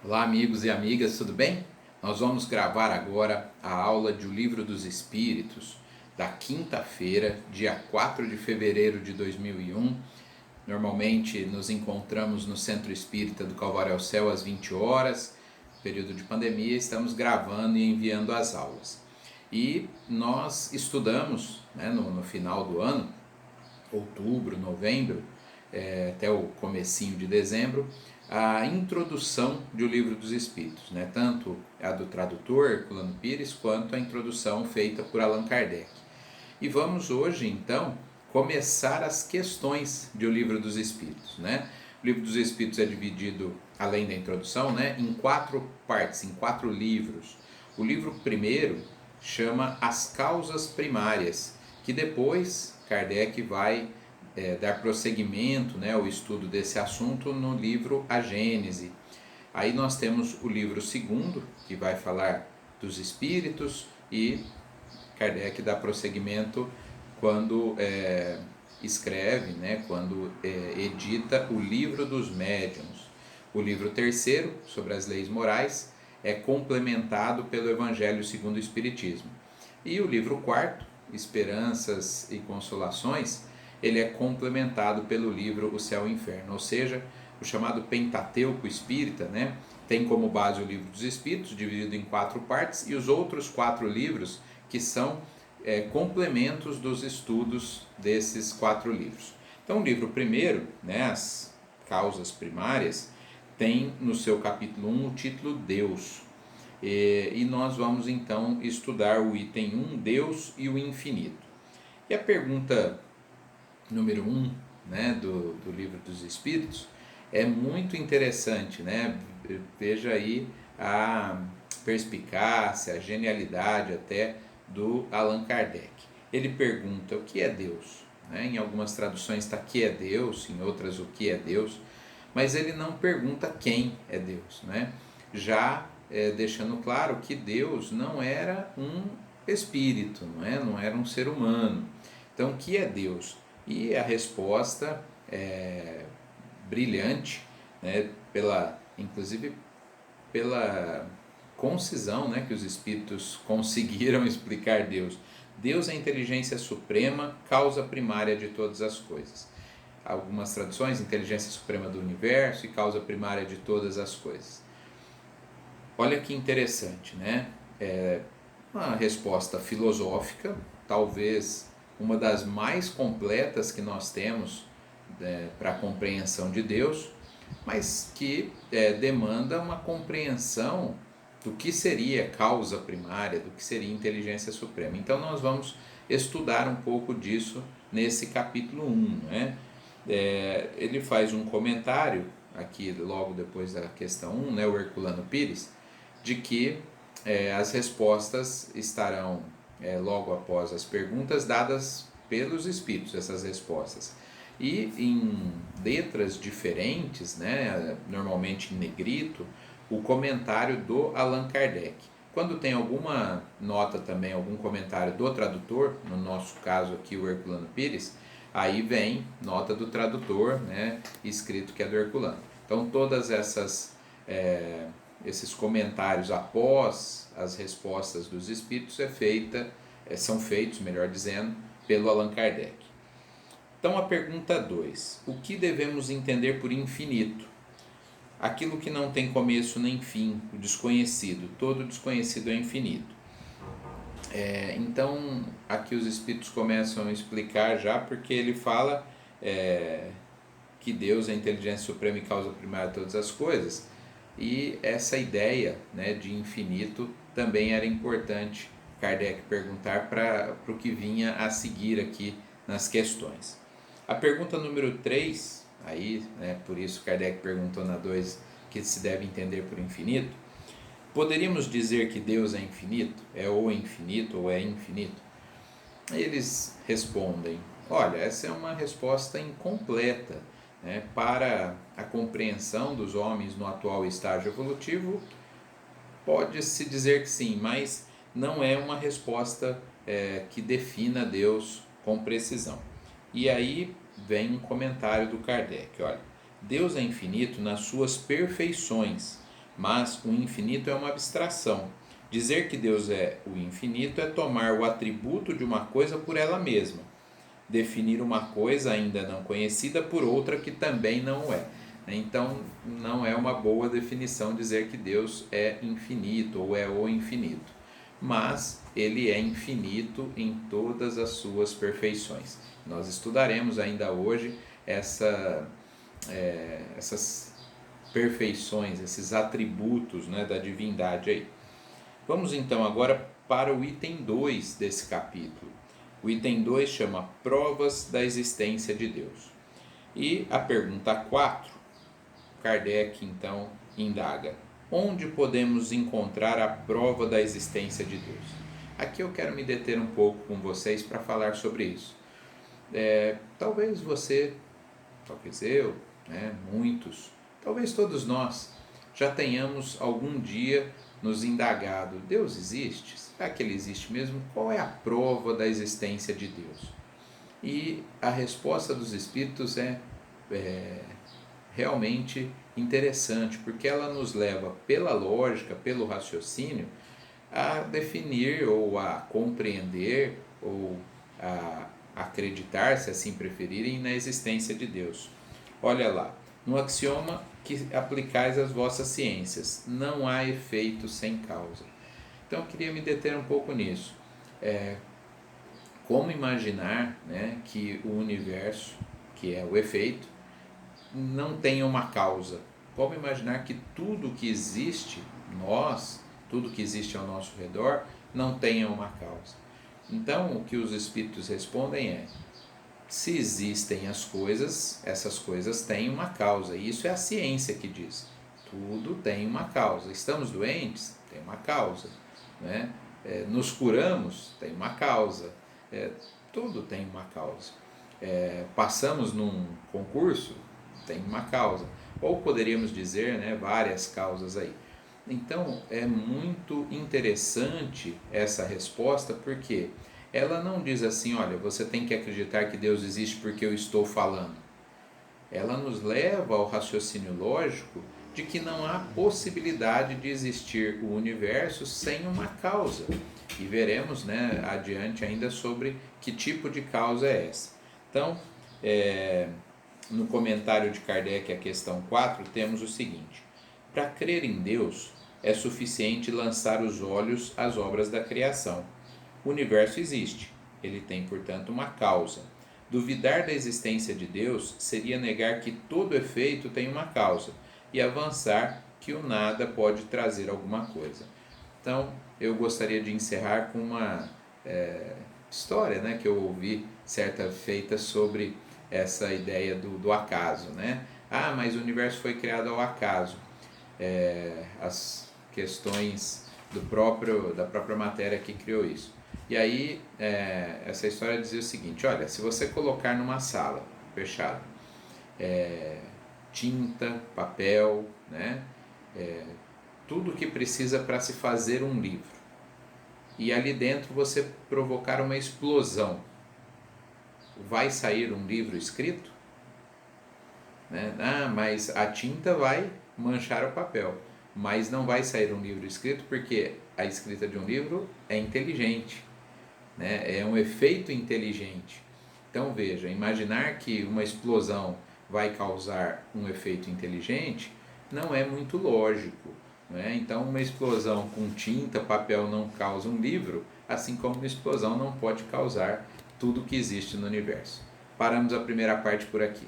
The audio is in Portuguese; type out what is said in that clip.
Olá, amigos e amigas, tudo bem? Nós vamos gravar agora a aula de O Livro dos Espíritos, da quinta-feira, dia 4 de fevereiro de 2001. Normalmente nos encontramos no Centro Espírita do Calvário ao Céu às 20 horas. Período de pandemia, estamos gravando e enviando as aulas. E nós estudamos, no final do ano, outubro, novembro, até o comecinho de dezembro, a introdução do Livro dos Espíritos, tanto a do tradutor Herculano Pires, quanto a introdução feita por Allan Kardec. E vamos hoje, então, começar as questões do Livro dos Espíritos. O Livro dos Espíritos é dividido, além da introdução, em 4 partes, em 4 livros. O livro primeiro chama As Causas Primárias, que depois Kardec vai dar prosseguimento ao estudo desse assunto no livro A Gênese. Aí nós temos o livro segundo, que vai falar dos espíritos, e Kardec dá prosseguimento quando escreve, quando edita o Livro dos Médiuns. O livro terceiro, sobre as leis morais, é complementado pelo Evangelho segundo o Espiritismo. E o livro quarto, Esperanças e Consolações, ele é complementado pelo livro O Céu e o Inferno, ou seja, o chamado Pentateuco Espírita, tem como base o Livro dos Espíritos, dividido em 4 partes, e os outros 4 livros que são complementos dos estudos desses 4 livros. Então, o livro primeiro, As Causas Primárias, tem no seu capítulo 1 o título Deus. E nós vamos então estudar o item 1, Deus e o Infinito. E a pergunta número 1 do Livro dos Espíritos é muito interessante, Veja aí a perspicácia, a genialidade até do Allan Kardec. Ele pergunta o que é Deus, Em algumas traduções está que é Deus, em outras o que é Deus, mas ele não pergunta quem é Deus, Já deixando claro que Deus não era um espírito, não era um ser humano. Então, o que é Deus? E a resposta é brilhante, inclusive pela concisão que os espíritos conseguiram explicar Deus. Deus é a inteligência suprema, causa primária de todas as coisas. Algumas traduções, inteligência suprema do universo e causa primária de todas as coisas. Olha que interessante, É uma resposta filosófica, talvez uma das mais completas que nós temos para a compreensão de Deus, mas que demanda uma compreensão do que seria causa primária, do que seria inteligência suprema. Então nós vamos estudar um pouco disso nesse capítulo 1. Ele faz um comentário, aqui logo depois da questão 1, o Herculano Pires, de que as respostas estarão logo após as perguntas dadas pelos espíritos, essas respostas. E em letras diferentes, normalmente em negrito, o comentário do Allan Kardec. Quando tem alguma nota também, algum comentário do tradutor, no nosso caso aqui o Herculano Pires, aí vem nota do tradutor, escrito que é do Herculano. Então todas esses comentários após as respostas dos espíritos são feitos, melhor dizendo, pelo Allan Kardec. Então a pergunta 2, o que devemos entender por infinito? Aquilo que não tem começo nem fim, o desconhecido, todo desconhecido é infinito. Então aqui os espíritos começam a explicar já, porque ele fala que Deus é a inteligência suprema e causa primária de todas as coisas, e essa ideia de infinito também era importante Kardec perguntar para o que vinha a seguir aqui nas questões. A pergunta número 3, aí, por isso Kardec perguntou na 2 que se deve entender por infinito. Poderíamos dizer que Deus é infinito? É ou infinito ou é infinito? Eles respondem, olha, essa é uma resposta incompleta. Para a compreensão dos homens no atual estágio evolutivo, pode-se dizer que sim, mas não é uma resposta que defina Deus com precisão. E aí vem um comentário do Kardec, olha, Deus é infinito nas suas perfeições, mas o infinito é uma abstração. Dizer que Deus é o infinito é tomar o atributo de uma coisa por ela mesma, definir uma coisa ainda não conhecida por outra que também não é. Então, não é uma boa definição dizer que Deus é infinito ou é o infinito, mas ele é infinito em todas as suas perfeições. Nós estudaremos ainda hoje essas perfeições, esses atributos, né, da divindade aí. Vamos então agora para o item 2 desse capítulo. O item 2 chama Provas da Existência de Deus. E a pergunta 4, Kardec então indaga: onde podemos encontrar a prova da existência de Deus? Aqui eu quero me deter um pouco com vocês para falar sobre isso. Talvez você, talvez eu, né, muitos, talvez todos nós, já tenhamos algum dia nos indagado: Deus existe? Será que ele existe mesmo? Qual é a prova da existência de Deus? E a resposta dos Espíritos é realmente interessante, porque ela nos leva pela lógica, pelo raciocínio, a definir ou a compreender ou a acreditar, se assim preferirem, na existência de Deus. Olha lá, no axioma que aplicais às vossas ciências, não há efeito sem causa. Então eu queria me deter um pouco nisso. Como imaginar, né, que o universo, que é o efeito, não tenha uma causa? Como imaginar que tudo que existe, tudo que existe ao nosso redor, não tenha uma causa? Então, o que os Espíritos respondem é: se existem as coisas, essas coisas têm uma causa. E isso é a ciência que diz. Tudo tem uma causa. Estamos doentes? Tem uma causa. Né? Nos curamos? Tem uma causa. Tudo tem uma causa. Passamos num concurso? Tem uma causa. Ou poderíamos dizer, né, várias causas aí. Então, é muito interessante essa resposta, porque ela não diz assim: olha, você tem que acreditar que Deus existe porque eu estou falando. Ela nos leva ao raciocínio lógico de que não há possibilidade de existir o universo sem uma causa. E veremos, né, adiante ainda sobre que tipo de causa é essa. Então, no comentário de Kardec, a questão 4, temos o seguinte: para crer em Deus, é suficiente lançar os olhos às obras da criação. O universo existe, ele tem, portanto, uma causa. Duvidar da existência de Deus seria negar que todo efeito tem uma causa e avançar que o nada pode trazer alguma coisa. Então, eu gostaria de encerrar com uma história, né, que eu ouvi certa feita sobre essa ideia do acaso, né? Mas o universo foi criado ao acaso. As questões da própria matéria que criou isso. E aí, essa história dizia o seguinte: olha, se você colocar numa sala fechada tinta, papel, né, tudo que precisa para se fazer um livro, e ali dentro você provocar uma explosão, vai sair um livro escrito? Né? Mas a tinta vai manchar o papel, mas não vai sair um livro escrito, porque a escrita de um livro é inteligente, né? É um efeito inteligente. Então veja, imaginar que uma explosão vai causar um efeito inteligente não é muito lógico, né? Então uma explosão com tinta, papel não causa um livro, assim como uma explosão não pode causar tudo que existe no universo. Paramos a primeira parte por aqui.